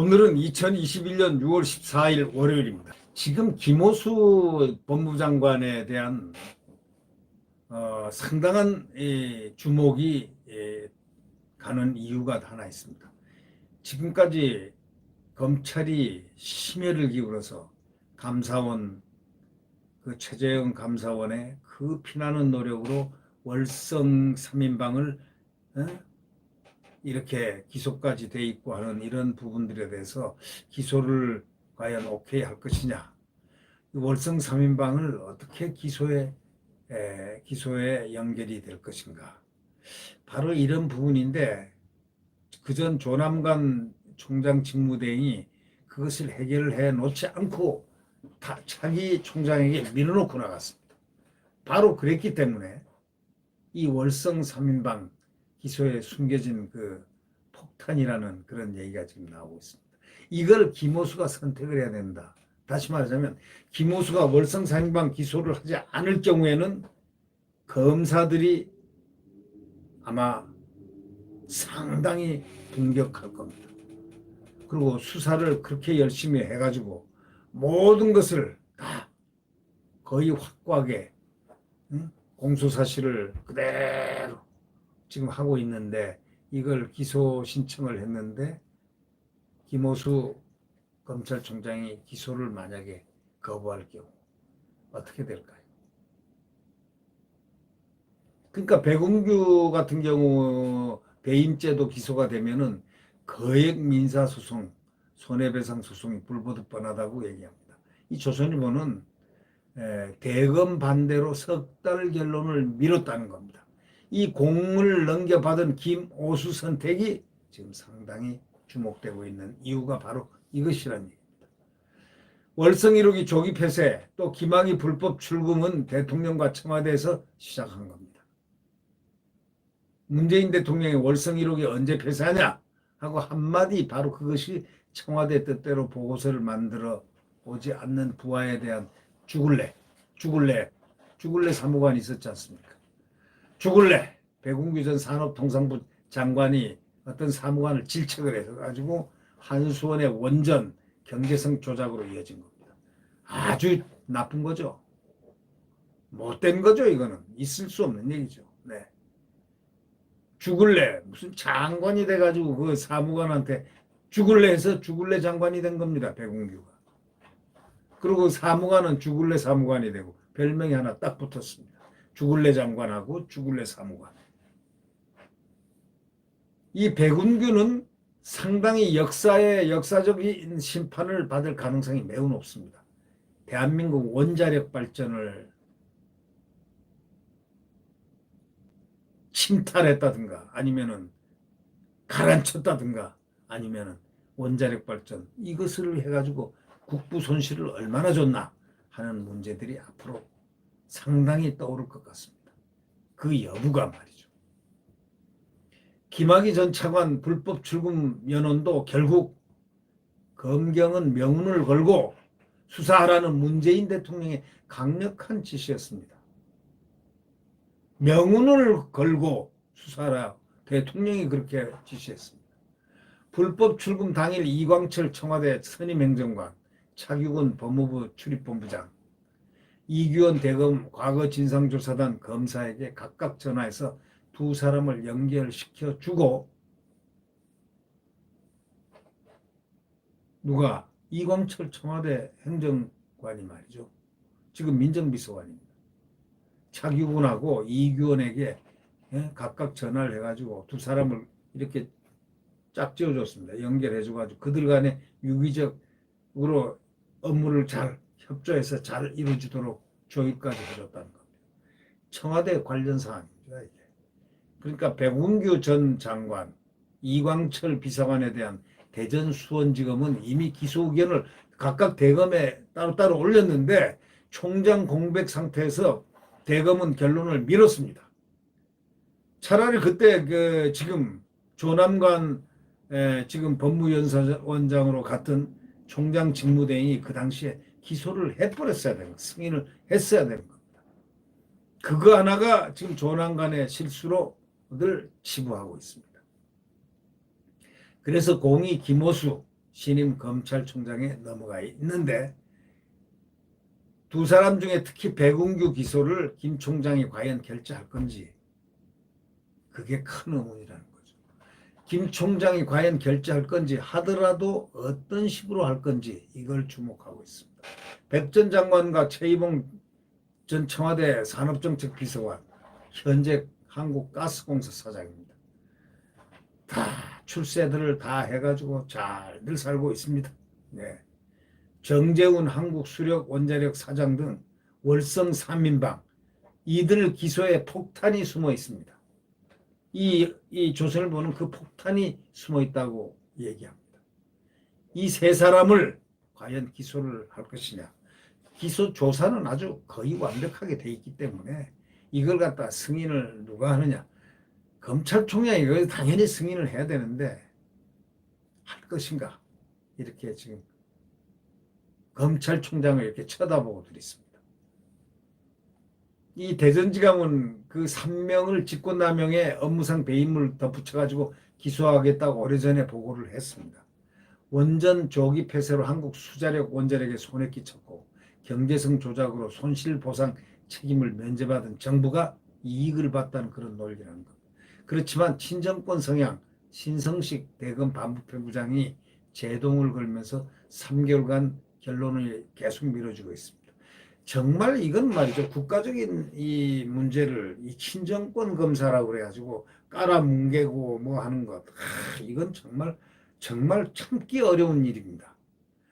오늘은 2021년 6월 14일 월요일입니다. 지금 김호수 법무장관에 대한 상당한 주목이 가는 이유가 하나 있습니다. 지금까지 검찰이 심혈을 기울여서 감사원, 그 최재형 감사원의 그 피나는 노력으로 월성 3인방을 이렇게 기소까지 돼 있고 하는 이런 부분들에 대해서 기소를 과연 오케이 할 것이냐, 월성 3인방을 어떻게 기소에 연결이 될 것인가, 바로 이런 부분인데, 그전 조남관 총장 직무대행이 그것을 해결을 해 놓지 않고 자기 총장에게 밀어놓고 나갔습니다. 바로 그랬기 때문에 이 월성 3인방 기소에 숨겨진 그 폭탄이라는 그런 얘기가 지금 나오고 있습니다. 이걸 김호수가 선택을 해야 된다. 다시 말하자면 김호수가 월성 3인방 기소를 하지 않을 경우에는 검사들이 아마 상당히 분격할 겁니다. 그리고 수사를 그렇게 열심히 해가지고 모든 것을 다 거의 확고하게 공소사실을 그대로 지금 하고 있는데, 이걸 기소 신청을 했는데 김호수 검찰총장이 기소를 만약에 거부할 경우 어떻게 될까요? 그러니까 백운규 같은 경우 배임죄도 기소가 되면은 거액 민사소송, 손해배상 소송이 불보듯 뻔하다고 얘기합니다. 이 조선일보는 대검 반대로 석 달 결론을 미뤘다는 겁니다. 이 공을 넘겨받은 김호수 선택이 지금 상당히 주목되고 있는 이유가 바로 이것이라는 얘기입니다. 월성 1호기 조기 폐쇄, 또 김학의 불법 출금은 대통령과 청와대에서 시작한 겁니다. 문재인 대통령이 월성 1호기 언제 폐쇄하냐 하고 한마디, 바로 그것이 청와대 뜻대로 보고서를 만들어 오지 않는 부하에 대한 죽을래 사무관이 있었지 않습니까? 죽을래 백운규 전 산업통상부 장관이 어떤 사무관을 질책을 해가지고 한수원의 원전 경제성 조작으로 이어진 겁니다. 아주 나쁜 거죠. 못된 거죠. 이거는 있을 수 없는 얘기죠. 네. 죽을래, 무슨 장관이 돼가지고 그 사무관한테 죽을래 해서 죽을래 장관이 된 겁니다. 백운규가. 그리고 사무관은 죽을래 사무관이 되고 별명이 하나 딱 붙었습니다. 죽을래 장관하고 죽을래 사무관. 이 백운규는 상당히 역사적인 심판을 받을 가능성이 매우 높습니다. 대한민국 원자력 발전을 침탈했다든가, 아니면은 가라앉혔다든가, 아니면은 원자력 발전, 이것을 해가지고 국부 손실을 얼마나 줬나 하는 문제들이 앞으로 상당히 떠오를 것 같습니다. 그 여부가 말이죠. 김학의 전 차관 불법 출금 연원도 결국 검경은 명운을 걸고 수사하라는 문재인 대통령의 강력한 지시였습니다. 명운을 걸고 수사하라, 대통령이 그렇게 지시했습니다. 불법 출금 당일 이광철 청와대 선임행정관, 차규근 법무부 출입본부장, 이규원 대검 과거 진상조사단 검사에게 각각 전화해서 두 사람을 연결시켜 주고, 누가? 이광철 청와대 행정관이 말이죠. 지금 민정비서관입니다. 차규근하고 이규원에게 각각 전화를 해가지고 두 사람을 이렇게 짝지어줬습니다. 연결해줘가지고 그들 간에 유기적으로 업무를 잘 협조해서 잘 이루어지도록 조율까지 해줬다는 겁니다. 청와대 관련 사항입니다, 이게. 그러니까 백운규 전 장관, 이광철 비서관에 대한 대전수원지검은 이미 기소 의견을 각각 대검에 따로따로 올렸는데 총장 공백 상태에서 대검은 결론을 미뤘습니다. 차라리 그때 지금 조남관 지금 법무연수원장으로 갔던 총장 직무대행이 그 당시에 기소를 해버렸어야 되는, 승인을 했어야 되는 겁니다. 그거 하나가 지금 조남관의 실수로 늘 치부하고 있습니다. 그래서 공이 김호수 신임 검찰총장에 넘어가 있는데 두 사람 중에 특히 백운규 기소를 김 총장이 과연 결재할 건지 그게 큰 의문이라는 거죠. 김 총장이 과연 결재할 건지 하더라도 어떤 식으로 할 건지 이걸 주목하고 있습니다. 백 전 장관과 최이봉 전 청와대 산업정책비서관 현재 한국가스공사 사장입니다. 다 출세들을 다 해가지고 잘들 살고 있습니다. 네. 정재훈 한국수력원자력 사장 등 월성 3인방 이들 기소에 폭탄이 숨어 있습니다. 이 조선일보는 그 폭탄이 숨어 있다고 얘기합니다. 이 세 사람을 과연 기소를 할 것이냐. 기소 조사는 아주 거의 완벽하게 돼 있기 때문에 이걸 갖다 승인을 누가 하느냐. 검찰총장이 이걸 당연히 승인을 해야 되는데 할 것인가. 이렇게 지금 검찰총장을 이렇게 쳐다보고들 있습니다. 이 대전지검은 그 3명을 직권남용에 업무상 배임을 덧붙여가지고 기소하겠다고 오래전에 보고를 했습니다. 원전 조기 폐쇄로 한국 수자력 원자력에 손해 끼쳤고 경제성 조작으로 손실보상 책임을 면제받은 정부가 이익을 봤다는 그런 논리라는 것. 그렇지만 친정권 성향 신성식 대검 반부패부장이 제동을 걸면서 3개월간 결론을 계속 미뤄주고 있습니다. 정말 이건 말이죠. 국가적인 이 문제를 이 친정권 검사라고 그래가지고 깔아뭉개고 뭐 하는 것. 이건 정말 참기 어려운 일입니다.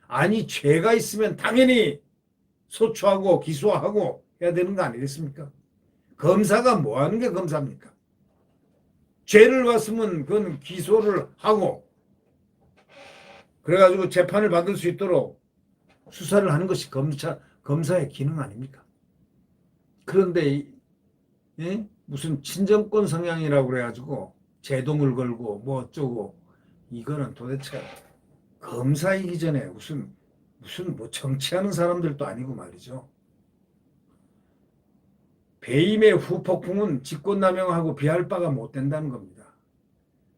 아니 죄가 있으면 당연히 소추하고 기소하고 해야 되는 거 아니겠습니까? 검사가 뭐 하는 게 검사입니까? 죄를 봤으면 그건 기소를 하고 그래가지고 재판을 받을 수 있도록 수사를 하는 것이 검사의 기능 아닙니까? 그런데 무슨 친정권 성향이라고 그래가지고 제동을 걸고 뭐 어쩌고 이거는 도대체 검사이기 전에 무슨 뭐 정치하는 사람들도 아니고 말이죠. 배임의 후폭풍은 직권남용하고 비할 바가 못 된다는 겁니다.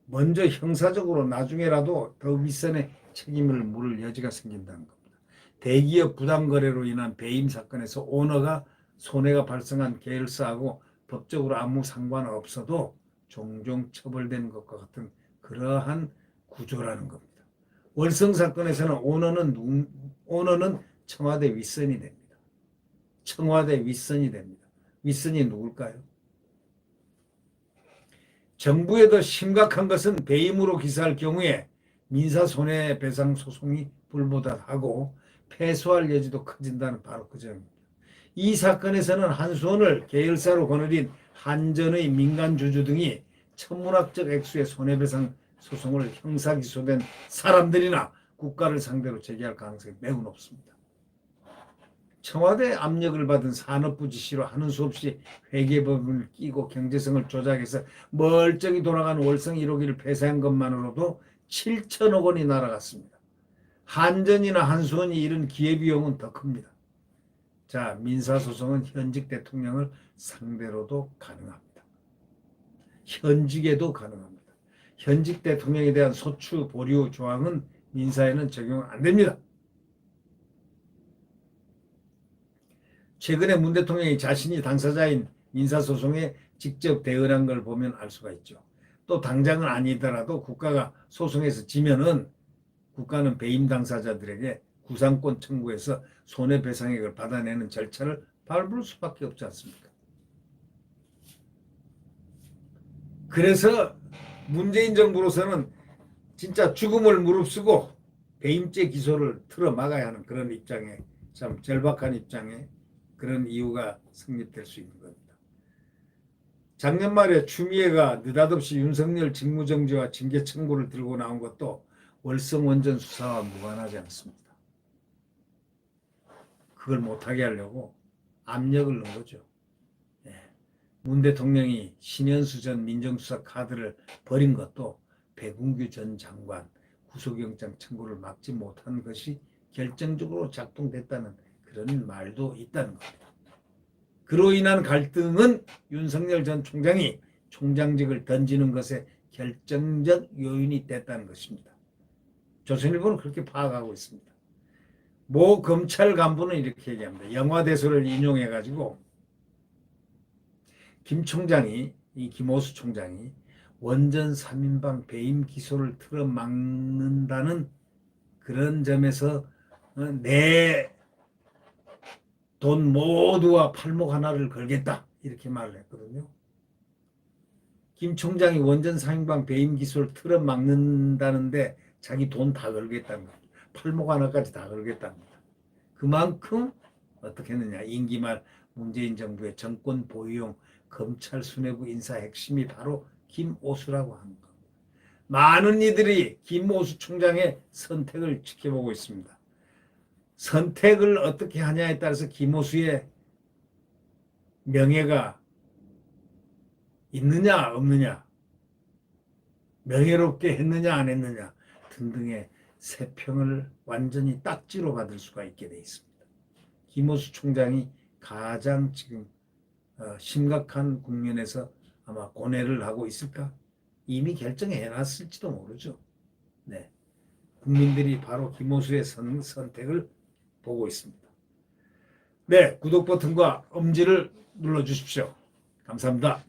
먼저 형사적으로 나중에라도 더 윗선의 책임을 물을 여지가 생긴다는 겁니다. 대기업 부당거래로 인한 배임 사건에서 오너가 손해가 발생한 계열사하고 법적으로 아무 상관없어도 종종 처벌되는 것과 같은 그러한 구조라는 겁니다. 월성 사건에서는 오너는 청와대 윗선이 됩니다. 청와대 윗선이 됩니다. 윗선이 누굴까요? 정부에 더 심각한 것은 배임으로 기소할 경우에 민사손해배상 소송이 불보듯하고 패소할 여지도 커진다는 바로 그 점입니다. 이 사건에서는 한수원을 계열사로 거느린 한전의 민간주주 등이 천문학적 액수의 손해배상 소송을 형사기소된 사람들이나 국가를 상대로 제기할 가능성이 매우 높습니다. 청와대 압력을 받은 산업부 지시로 하는 수 없이 회계법을 끼고 경제성을 조작해서 멀쩡히 돌아간 월성 1호기를 폐쇄한 것만으로도 7천억 원이 날아갔습니다. 한전이나 한수원이 이런 기회비용은 더 큽니다. 자, 민사소송은 현직 대통령을 상대로도 가능합니다. 현직에도 가능합니다. 현직 대통령에 대한 소추 보류 조항은 민사에는 적용 안 됩니다. 최근에 문 대통령이 자신이 당사자인 민사소송에 직접 대응한 걸 보면 알 수가 있죠. 또 당장은 아니더라도 국가가 소송에서 지면은 국가는 배임 당사자들에게 구상권 청구해서 손해배상액을 받아내는 절차를 밟을 수밖에 없지 않습니까? 그래서 문재인 정부로서는 진짜 죽음을 무릅쓰고 배임죄 기소를 틀어 막아야 하는 그런 입장에 참 절박한 입장에 그런 이유가 성립될 수 있는 겁니다. 작년 말에 추미애가 느닷없이 윤석열 직무정지와 징계 청구를 들고 나온 것도 월성 원전 수사와 무관하지 않습니다. 그걸 못하게 하려고 압력을 넣은 거죠. 문 대통령이 신현수 전 민정수석 카드를 버린 것도 백운규 전 장관 구속영장 청구를 막지 못한 것이 결정적으로 작동됐다는 그런 말도 있다는 겁니다. 그로 인한 갈등은 윤석열 전 총장이 총장직을 던지는 것에 결정적 요인이 됐다는 것입니다. 조선일보는 그렇게 파악하고 있습니다. 모 검찰 간부는 이렇게 얘기합니다. 영화대사를 인용해가지고 김 총장이, 이 김호수 총장이 원전 3인방 배임 기소를 틀어막는다는 그런 점에서 내 돈 모두와 팔목 하나를 걸겠다 이렇게 말을 했거든요. 김 총장이 원전 3인방 배임 기소를 틀어막는다는데 자기 돈 다 걸겠다는 겁니다. 팔목 하나까지 다 걸겠답니다. 그만큼 어떻게 했느냐. 임기 말 문재인 정부의 정권 보유용 검찰 수뇌부 인사 핵심이 바로 김오수라고 하는 겁니다. 많은 이들이 김오수 총장의 선택을 지켜보고 있습니다. 선택을 어떻게 하냐에 따라서 김오수의 명예가 있느냐 없느냐, 명예롭게 했느냐 안 했느냐 등등의 세평을 완전히 딱지로 받을 수가 있게 돼 있습니다. 김오수 총장이 가장 지금 심각한 국면에서 아마 고뇌를 하고 있을까? 이미 결정해놨을지도 모르죠. 네, 국민들이 바로 김오수의 선택을 보고 있습니다. 네, 구독 버튼과 엄지를 눌러주십시오. 감사합니다.